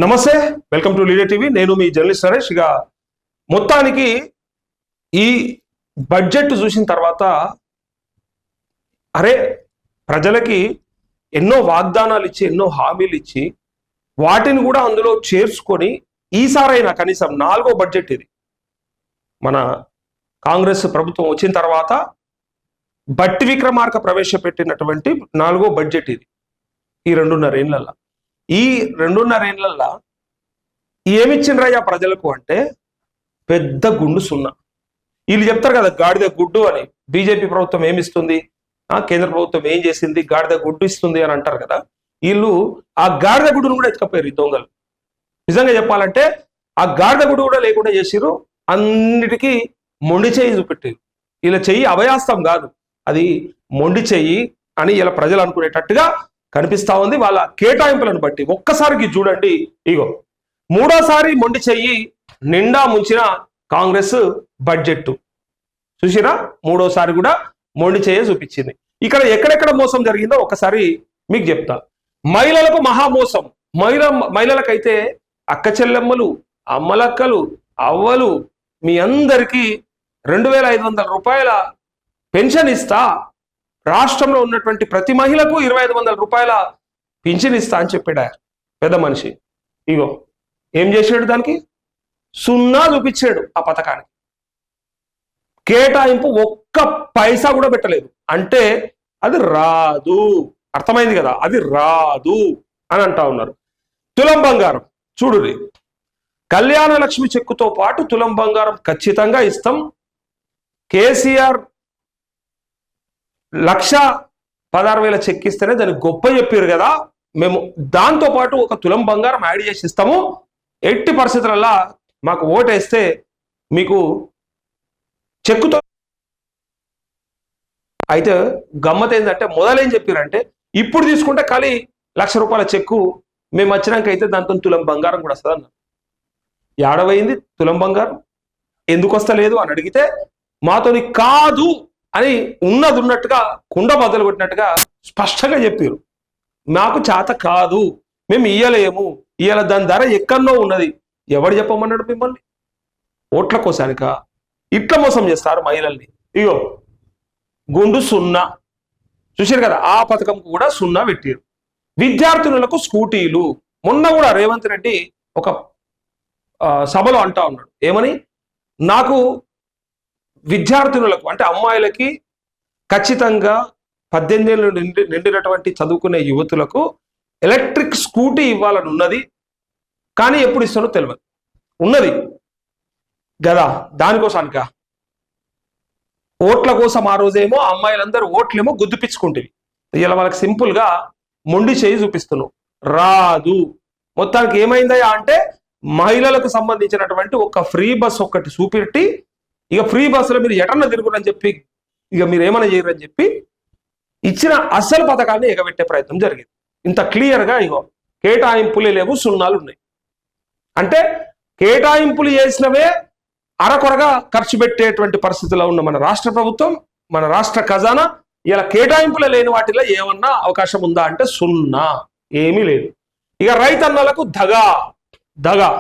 నమస్తే, welcome to leader TV. నేను మీ journalist Naresh. ఇక మొత్తానికి ఈ బడ్జెట్ చూసిన తర్వాత అరే ప్రజలకి ఎన్నో వాగ్దానాలు ఇచ్చి ఎన్నో హామీలు ఇచ్చి వాటిని కూడా అందులో చేర్చుకొని ఈసారైనా కనీసం 4వ బడ్జెట్ ఇది మన కాంగ్రెస్ ప్రభుత్వం వచ్చిన తర్వాత బట్టి విక్రమార్క ప్రవేశపెట్టినటువంటి 4వ బడ్జెట్ ఇది. ఈ 2.5 ఏళ్ళల్లో ఈ 2.5 ఏళ్ళల్లో ఏమిచ్చిండ్రయ్యా ప్రజలకు అంటే పెద్ద గుండు సున్నా. వీళ్ళు చెప్తారు కదా గాడిద గుడ్డు అని. బీజేపీ ప్రభుత్వం ఏమిస్తుంది, కేంద్ర ప్రభుత్వం ఏం చేసింది, గాడిద గుడ్డు ఇస్తుంది అని అంటారు కదా. వీళ్ళు ఆ గాడిద గుడ్డును కూడా ఎత్తుకపోయారు ఈ దొంగలు. నిజంగా చెప్పాలంటే ఆ గాడిద గుడ్డు కూడా లేకుండా చేసిర్రు. అన్నిటికీ మొండి చెయ్యి చూపెట్టారు. ఇలా చెయ్యి అభయాస్తం కాదు, అది మొండి చెయ్యి అని ఇలా ప్రజలు అనుకునేటట్టుగా కనిపిస్తా ఉంది వాళ్ళ కేటాయింపులను బట్టి. ఒక్కసారికి చూడండి, ఇగో 3వ మొండి చెయ్యి నిండా ముంచిన కాంగ్రెస్ బడ్జెట్ చూసిరా. 3వ కూడా మొండి చెయ్యి చూపించింది. ఇక్కడ ఎక్కడెక్కడ మోసం జరిగిందో ఒకసారి మీకు చెప్తా. మహిళలకు మహామోసం. మహిళలకైతే అక్క చెల్లెమ్మలు, అమ్మలక్కలు, అవ్వలు మీ అందరికీ 2,500 రూపాయల పెన్షన్ ఇస్తా, రాష్ట్రంలో ఉన్నటువంటి ప్రతి మహిళకు 2,500 రూపాయల పింఛన్ ఇస్తా అని చెప్పాడు పెద్ద మనిషి. ఇగో ఏం చేసాడు, దానికి 0 చూపించాడు. ఆ పథకానికి కేటాయింపు ఒక్క పైసా కూడా పెట్టలేదు. అంటే అది రాదు, అర్థమైంది కదా, అది రాదు అని అంటా ఉన్నారు. తులం బంగారం చూడురి, కళ్యాణ లక్ష్మి చెక్కుతో పాటు తులం బంగారం ఖచ్చితంగా ఇస్తాం. కేసీఆర్ 1,16,000 చెక్ ఇస్తేనే దాన్ని గొప్ప చెప్పారు కదా, మేము దాంతో పాటు ఒక తులం బంగారం యాడ్ చేసి ఇస్తాము, ఎట్టి పరిస్థితులలో మాకు ఓటేస్తే మీకు చెక్కుతో. అయితే గమ్మత్ ఏంటంటే మొదలేం చెప్పారంటే ఇప్పుడు తీసుకుంటే ఖాళీ 1,00,000 రూపాయల చెక్కు, మేము వచ్చినాక అయితే దాంతో తులం బంగారం కూడా వస్తుంది అన్నారు. ఏడవైంది తులం బంగారం, ఎందుకు వస్తలేదు అని అడిగితే మాతోని కాదు అని ఉన్నది ఉన్నట్టుగా కుండ బద్దలు కొట్టినట్టుగా స్పష్టంగా చెప్పారు. మాకు చేత కాదు, మేము ఇయ్యలేము, ఇయ్యాల దాని ధర ఎక్కడో ఉన్నది. ఎవడు చెప్పమన్నాడు మిమ్మల్ని? ఓట్ల కోసానిక ఇట్లా మోసం చేస్తారు మహిళల్ని. ఇగో గుండు 0 చూసారు కదా. ఆ పథకం కూడా 0 పెట్టారు. విద్యార్థినులకు స్కూటీలు. మొన్న కూడా రేవంత్ రెడ్డి ఒక సభలో అంటా ఉన్నాడు, ఏమని, నాకు విద్యార్థినులకు అంటే అమ్మాయిలకి ఖచ్చితంగా 18 ఏళ్ళు నిండినటువంటి చదువుకునే యువతులకు ఎలక్ట్రిక్ స్కూటీ ఇవ్వాలని ఉన్నది, కానీ ఎప్పుడు ఇస్తానో తెలియదు. ఉన్నది కదా, దానికోసానిక ఓట్ల కోసం ఆ రోజేమో అమ్మాయిలందరూ ఓట్లేమో గుద్దుపించుకుంటుంది. ఇలా వాళ్ళకి సింపుల్గా మొండి చేయి చూపిస్తున్నావు, రాదు. మొత్తానికి ఏమైందా అంటే మహిళలకు సంబంధించినటువంటి ఒక ఫ్రీ బస్ ఒక్కటి చూపెట్టి, ఇక ఫ్రీ బస్సులో మీరు ఎటన్నా తిరుగురని చెప్పి, ఇక మీరు ఏమైనా చేయరని చెప్పి ఇచ్చిన అసలు పథకాన్ని ఎగబెట్టే ప్రయత్నం జరిగింది. ఇంత క్లియర్గా ఇగో కేటాయింపులే లేవు, 0 ఉన్నాయి. అంటే కేటాయింపులు చేసినవే అరకొరగా ఖర్చు పెట్టేటువంటి పరిస్థితిలో ఉన్న మన రాష్ట్ర ప్రభుత్వం, మన రాష్ట్ర ఖజానా ఇలా కేటాయింపులు లేని వాటిలో ఏమన్నా అవకాశం ఉందా అంటే 0, ఏమీ లేదు. ఇక రైతన్నలకు దగా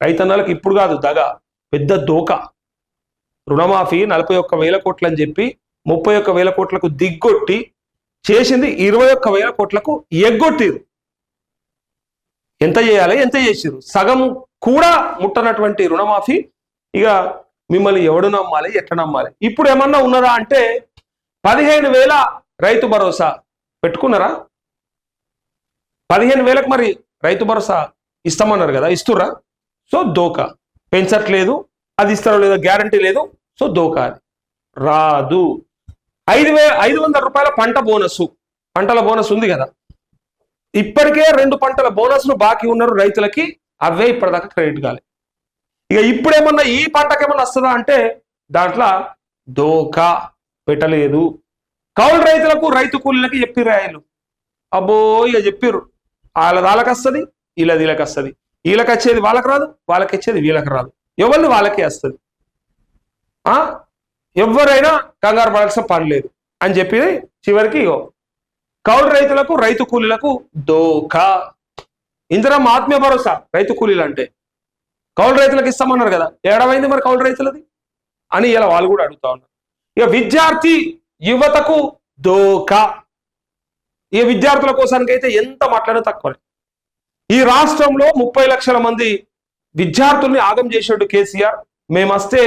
రైతన్నలకు ఇప్పుడు కాదు దగా, పెద్ద దోక. రుణమాఫీ 41,000 కోట్లు అని చెప్పి 31,000 కోట్లకు దిగ్గొట్టి చేసింది 21,000 కోట్లకు ఎగ్గొట్టిరు. ఎంత చేయాలి, ఎంత చేసిరు? సగం కూడా ముట్టనటువంటి రుణమాఫీ. ఇక మిమ్మల్ని ఎవడు నమ్మాలి, ఎట్లా నమ్మాలి? ఇప్పుడు ఏమన్నా ఉన్నదా అంటే 15,000 రైతు భరోసా పెట్టుకున్నారా? 15,000కు మరి రైతు భరోసా ఇస్తామన్నారు కదా, ఇస్తుర్రా? సో దోకా. పెంచట్లేదు, అది ఇస్తారో లేదో గ్యారంటీ లేదు, సో దోకా. అది రాదు. 5,500 రూపాయల పంటల బోనస్ ఉంది కదా. ఇప్పటికే 2 పంటల బోనస్ను బాకీ ఉన్నారు రైతులకి, అవే ఇప్పటిదాకా క్రెడిట్ కాలే. ఇక ఇప్పుడేమన్నా ఈ పంటకేమన్నా వస్తుందా అంటే దాంట్లో దోకా పెట్టలేదు. కౌలు రైతులకు, రైతు కూలీలకి చెప్పిర్రు రాయలు, అబ్బో ఇక చెప్పిర్రు, వాళ్ళకి వస్తుంది, వీళ్ళకి వస్తుంది, వీళ్ళకి వచ్చేది వాళ్ళకి రాదు, వాళ్ళకి వచ్చేది వీళ్ళకి రాదు, ఎవరిని వాళ్ళకే వస్తుంది, ఎవరైనా కంగారు పడాల్సిన పని లేదు అని చెప్పి చివరికి కౌలు రైతులకు, రైతు కూలీలకు దోకా. ఇందిరమ్మ ఆత్మీయ భరోసా రైతు కూలీలు అంటే కౌలు రైతులకు ఇస్తామన్నారు కదా, ఏడవైంది మరి కౌలు రైతులది అని ఇలా వాళ్ళు కూడా అడుగుతా ఉన్నారు. ఇక విద్యార్థి యువతకు దోకా, ఈ విద్యార్థుల కోసానికి అయితే ఎంత మాట్లాడినా తక్కువ. ఈ రాష్ట్రంలో 30 లక్షల మంది విద్యార్థుల్ని ఆగం చేసాడు కేసీఆర్. మేము వస్తే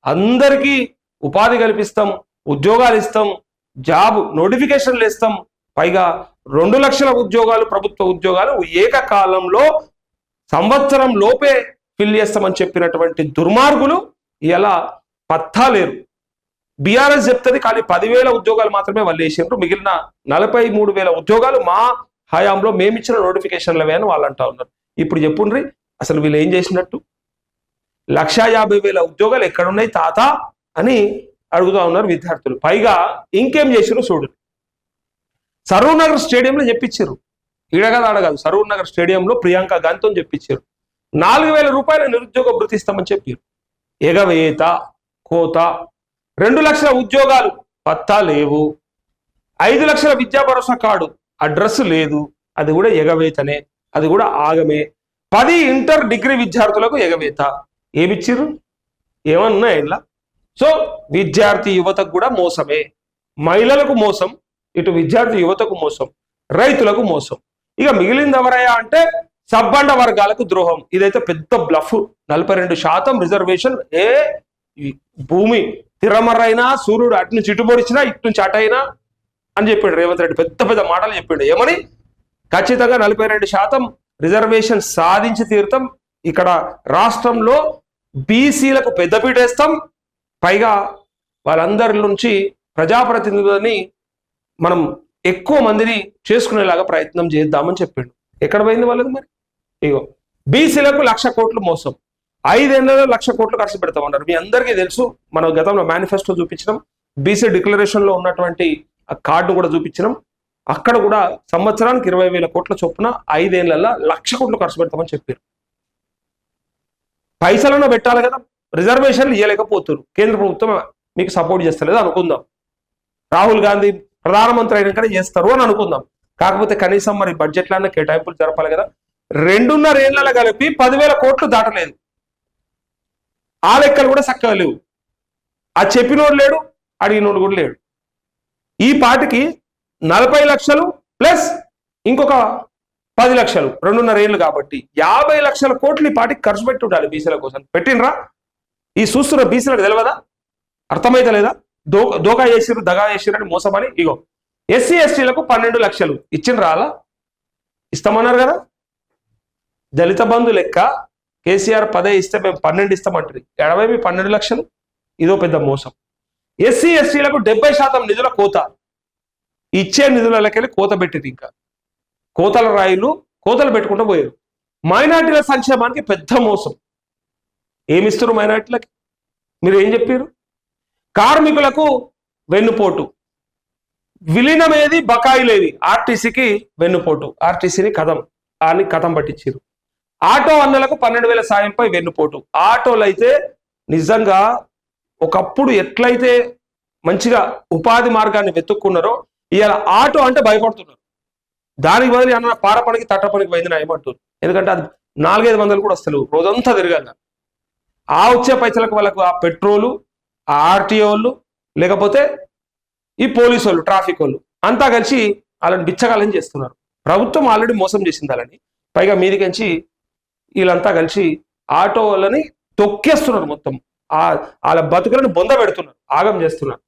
అందరికీ ఉపాధి కల్పిస్తాం, ఉద్యోగాలు ఇస్తాం, జాబ్ నోటిఫికేషన్లు ఇస్తాం, పైగా 2 లక్షల ఉద్యోగాలు, ప్రభుత్వ ఉద్యోగాలు ఏకకాలంలో సంవత్సరం లోపే ఫిల్ చేస్తామని చెప్పినటువంటి దుర్మార్గులు ఇలా పత్తా లేరు. బీఆర్ఎస్ చెప్తుంది కానీ 10,000 ఉద్యోగాలు మాత్రమే వాళ్ళు వేసారు, మిగిలిన 43,000 ఉద్యోగాలు మా హయాంలో మేమిచ్చిన నోటిఫికేషన్లవే అని వాళ్ళు అంటా ఉన్నారు. ఇప్పుడు చెప్పుండ్రి అసలు వీళ్ళు ఏం చేసినట్టు? 1,50,000 ఉద్యోగాలు ఎక్కడున్నాయి తాత అని అడుగుతా ఉన్నారు విద్యార్థులు. పైగా ఇంకేం చేసిరు చూడు, సరూర్ నగర్ స్టేడియంలో చెప్పించారు, ఈడగదు ఆడగాదు, సరూర్ నగర్ స్టేడియంలో ప్రియాంక గాంధీతో చెప్పించారు 4,000 రూపాయల నిరుద్యోగ భృతి ఇస్తామని చెప్పారు. ఎగవేత కోత, 2 లక్షల ఉద్యోగాలు పత్తా లేవు, 5 లక్షల విద్యా భరోసా కార్డు అడ్రస్ లేదు, అది కూడా ఎగవేతనే, అది కూడా ఆగమే. 10 ఇంటర్ డిగ్రీ విద్యార్థులకు ఎగవేత. ఏమిచ్చిర్రు? ఏమన్నా ఇలా? సో విద్యార్థి యువతకు కూడా మోసమే, మహిళలకు మోసం, ఇటు విద్యార్థి యువతకు మోసం, రైతులకు మోసం. ఇక మిగిలింది ఎవరయ్యా అంటే సబ్బండ వర్గాలకు ద్రోహం. ఇదైతే పెద్ద బ్లఫ్. 42% రిజర్వేషన్. భూమి తిరమరైనా సూర్యుడు అటు నుంచి ఇటు పొడిచినా ఇటు నుంచి అటైనా అని చెప్పాడు రేవంత్ రెడ్డి. పెద్ద పెద్ద మాటలు చెప్పిండు. ఏమని? ఖచ్చితంగా 42% రిజర్వేషన్ సాధించి తీరుతాం, ఇక్కడ రాష్ట్రంలో బీసీలకు పెద్దపీట వేస్తాం, పైగా వాళ్ళందరి నుంచి ప్రజాప్రతినిధులని మనం ఎక్కువ మందిని చేసుకునేలాగా ప్రయత్నం చేద్దామని చెప్పిండు. ఎక్కడ పోయింది వాళ్ళకి మరి? ఇగో బీసీలకు 1,00,000 కోట్లు మోసం, 5 ఏళ్లలో 1,00,000 కోట్లు ఖర్చు పెడతామన్నారు. మీ అందరికీ తెలుసు, మనం గతంలో మేనిఫెస్టో చూపించినాం, బీసీ డిక్లరేషన్ లో ఉన్నటువంటి ఆ కార్డు కూడా చూపించినాం. అక్కడ కూడా సంవత్సరానికి 20,000 కోట్ల చొప్పున 5 ఏళ్లలో 1,00,000 కోట్లు ఖర్చు పెడతామని చెప్పారు. పైసలను పెట్టాలి కదా, రిజర్వేషన్లు ఇవ్వలేకపోతున్నారు. కేంద్ర ప్రభుత్వం మీకు సపోర్ట్ చేస్తలేదు అనుకుందాం, రాహుల్ గాంధీ ప్రధానమంత్రి అయినాకనే చేస్తారు అని అనుకుందాం. కాకపోతే కనీసం మరి బడ్జెట్లన్నా కేటాయింపులు జరపాలి కదా. 2.5 ఏళ్లలో కలిపి 10,000 కోట్లు దాటలేదు. ఆ లెక్కలు కూడా చక్కగా లేవు. ఆ చెప్పినోడు లేడు, అడిగినోడు కూడా లేడు. ఈ పాటికి 40 లక్షలు ప్లస్ ఇంకొక 10 లక్షలు, 2.5 ఏళ్ళు కాబట్టి 50 లక్షల కోట్లు ఈ పాటికి ఖర్చు పెట్టి ఉండాలి బీసీల కోసం. పెట్టినరా? ఈ చూస్తున్న బీసీలకు తెలియదా? అర్థమైతే లేదా? దోకా చేసిరు, దగా చేసిరని మోసమని. ఇగో ఎస్సీ ఎస్టీలకు 12 లక్షలు ఇచ్చిండ్రా? అలా ఇస్తామన్నారు కదా. దళిత బంధు లెక్క కేసీఆర్ 10 ఇస్తే మేము 12 ఇస్తామంటారు. 12 లక్షలు. ఇదో పెద్ద మోసం. ఎస్సీ ఎస్టీలకు 70% నిధుల కోత, ఇచ్చే నిధులకెళ్ళి కోత పెట్టింది. ఇంకా కోతల రాయిలు కోతలు పెట్టుకుంటూ పోయారు. మైనార్టీల సంక్షేమానికి పెద్ద మోసం. ఏమిస్తారు మైనార్టీలకి? మీరు ఏం చెప్పారు? కార్మికులకు వెన్నుపోటు, విలీనమేది బకాయిలేవి, ఆర్టీసీకి వెన్నుపోటు, ఆర్టీసీని కథం పట్టించారు. ఆటో అన్నలకు 12,000 సాయంపై వెన్నుపోటు. ఆటోలు అయితే నిజంగా ఒకప్పుడు ఎట్లయితే మంచిగా ఉపాధి మార్గాన్ని వెతుక్కున్నారో ఇవాళ ఆటో అంటే భయపడుతున్నారు. దానికి బదులు అన్న పార పనికి తట్ట పనికి పోయింది ఏమంటారు. ఎందుకంటే అది 4-5 కూడా వస్తలేవు రోజంతా తిరగంగా. ఆ వచ్చే పైసలకు వాళ్ళకు ఆ పెట్రోలు, ఆ ఆర్టీఓలు, లేకపోతే ఈ పోలీసు వాళ్ళు, ట్రాఫిక్ వాళ్ళు అంతా కలిసి వాళ్ళని బిచ్చగాలని చేస్తున్నారు. ప్రభుత్వం ఆల్రెడీ మోసం చేసింది వాళ్ళని, పైగా మీదికించి వీళ్ళంతా కలిసి ఆటో వాళ్ళని తొక్కేస్తున్నారు. మొత్తం వాళ్ళ బతుకులను బొంద పెడుతున్నారు, ఆగం చేస్తున్నారు.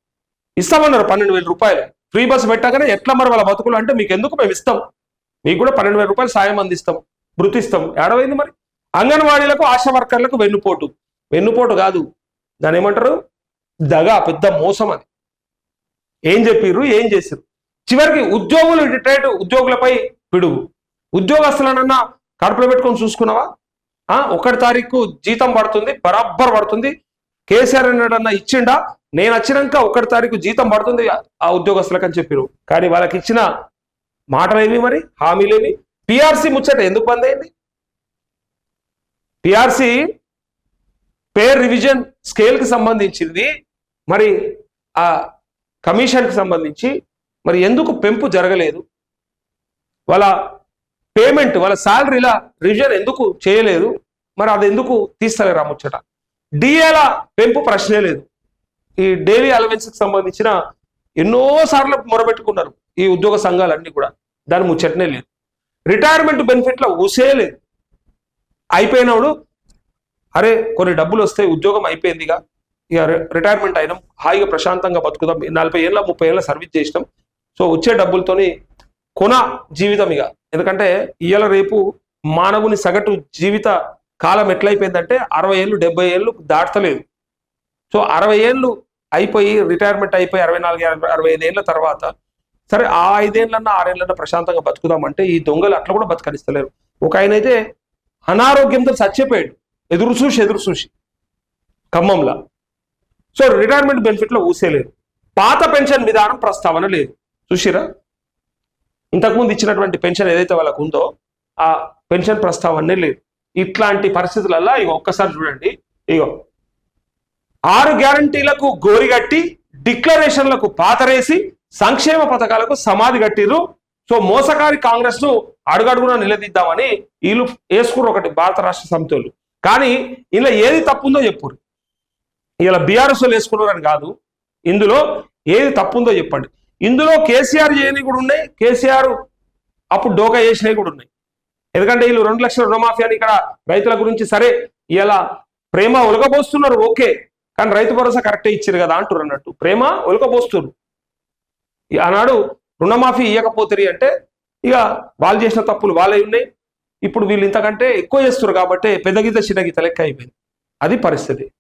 ఇస్తామన్నారు 12,000 రూపాయలు ఫ్రీ బస్సు పెట్టగానే. ఎట్లా మరి వాళ్ళ బతుకులు అంటే మీకు ఎందుకు, మేము ఇస్తాం, మీకు కూడా 12,000 రూపాయలు సాయం అందిస్తాం, భృతిస్తాం. ఏడవైంది మరి? అంగన్వాడీలకు, ఆశా వర్కర్లకు వెన్నుపోటు. వెన్నుపోటు కాదు, దాని ఏమంటారు, దగా, పెద్ద మోసం అది. ఏం చెప్పిర్రు, ఏం చేసిర్రు? చివరికి ఉద్యోగులు, రిటైర్డ్ ఉద్యోగులపై పిడుగు. ఉద్యోగస్తులనన్నా కడుపులో పెట్టుకొని చూసుకున్నావా? 1 తారీఖు జీతం పడుతుంది, బరాబర్ పడుతుంది. కేసీఆర్ అన్నాడన్నా ఇచ్చిండా? నేను వచ్చినాక 1 తారీఖు జీతం పడుతుంది ఆ ఉద్యోగస్తులకు అని చెప్పారు. కానీ వాళ్ళకి ఇచ్చిన మాటలేవి మరి, హామీలేవి? పిఆర్సీ ముచ్చట ఎందుకు బంద్ అయింది? పిఆర్సీ పేర్ రివిజన్ స్కేల్ కి సంబంధించింది, మరి ఆ కమిషన్ కి సంబంధించి మరి ఎందుకు పెంపు జరగలేదు? వాళ్ళ పేమెంట్ వాళ్ళ శాలరీల రివిజన్ ఎందుకు చేయలేదు, మరి అది ఎందుకు తీస్తలేరు ఆ ముచ్చట. డిఏల పెంపు ప్రశ్నే లేదు. ఈ డైలీ అలవెన్స్కి సంబంధించిన ఎన్నోసార్లు మొరబెట్టుకున్నారు ఈ ఉద్యోగ సంఘాలన్నీ కూడా, దాని ముచ్చటనే లేదు. రిటైర్మెంట్ బెనిఫిట్లో ఊసే లేదు. అయిపోయినప్పుడు అరే కొన్ని డబ్బులు వస్తాయి, ఉద్యోగం అయిపోయిందిగా, ఇక రిటైర్మెంట్ అయినాం, హాయిగా ప్రశాంతంగా బతుకుదాం, 40 ఏళ్ళ 30 ఏళ్ళ సర్వీస్ చేసినాం, సో వచ్చే డబ్బులతోని కొన జీవితం ఇక. ఎందుకంటే ఇవాళ రేపు మానవుని సగటు జీవిత కాలం ఎట్లయిపోయిందంటే 60 ఏళ్ళు 70 ఏళ్ళు దాటలేదు. సో 60 ఏళ్ళు అయిపోయి రిటైర్మెంట్ అయిపోయి 64 65 ఏళ్ళ తర్వాత సరే ఆ 5 ఏళ్ళన్నా 6 ఏళ్ళన్నా ప్రశాంతంగా బతుకుదామంటే ఈ దొంగలు అట్లా కూడా బతకనిస్తలేరు. ఒక ఆయన అయితే అనారోగ్యంతో చచ్చిపోయాడు ఎదురు చూసి ఖమ్మంలో. సో రిటైర్మెంట్ బెనిఫిట్లో ఊసేలేదు. పాత పెన్షన్ విధానం ప్రస్తావన లేదు. చూసిరా, ఇంతకుముందు ఇచ్చినటువంటి పెన్షన్ ఏదైతే వాళ్ళకు ఉందో ఆ పెన్షన్ ప్రస్తావనే లేదు. ఇట్లాంటి పరిస్థితులలో ఇక ఒక్కసారి చూడండి, ఇగో 6 గ్యారంటీలకు గోరిగట్టి డిక్లరేషన్లకు పాతరేసి సంక్షేమ పథకాలకు సమాధి కట్టిరు. సో మోసకారి కాంగ్రెస్ ను అడుగడుగునా నిలదీద్దామని వీళ్ళు వేసుకున్నారు ఒకటి భారత రాష్ట్ర సమితులు. కానీ ఇలా ఏది తప్పుందో చెప్పురు. ఇలా బీఆర్ఎస్ వేసుకున్నారని కాదు, ఇందులో ఏది తప్పుందో చెప్పండి. ఇందులో కేసీఆర్ చేయని కూడా ఉన్నాయి, కేసీఆర్ అప్పుడు డోకా చేసినవి కూడా ఉన్నాయి. ఎందుకంటే వీళ్ళు 2 లక్షల రుణమాఫీ అని ఇక్కడ రైతుల గురించి సరే ఇలా ప్రేమ ఒలగబోస్తున్నారు, ఓకే, కానీ రైతు భరోసా కరెక్టే ఇచ్చారు కదా అంటారు. అన్నట్టు ప్రేమ ఒలగబోస్తున్నారు. ఆనాడు రుణమాఫీ ఇవ్వకపోతే అంటే ఇక వాళ్ళు చేసిన తప్పులు వాళ్ళే ఉన్నాయి. ఇప్పుడు వీళ్ళు ఇంతకంటే ఎక్కువ చేస్తున్నారు కాబట్టి పెద్ద గీత చిన్న గీత లెక్క అయిపోయింది. అది పరిస్థితి.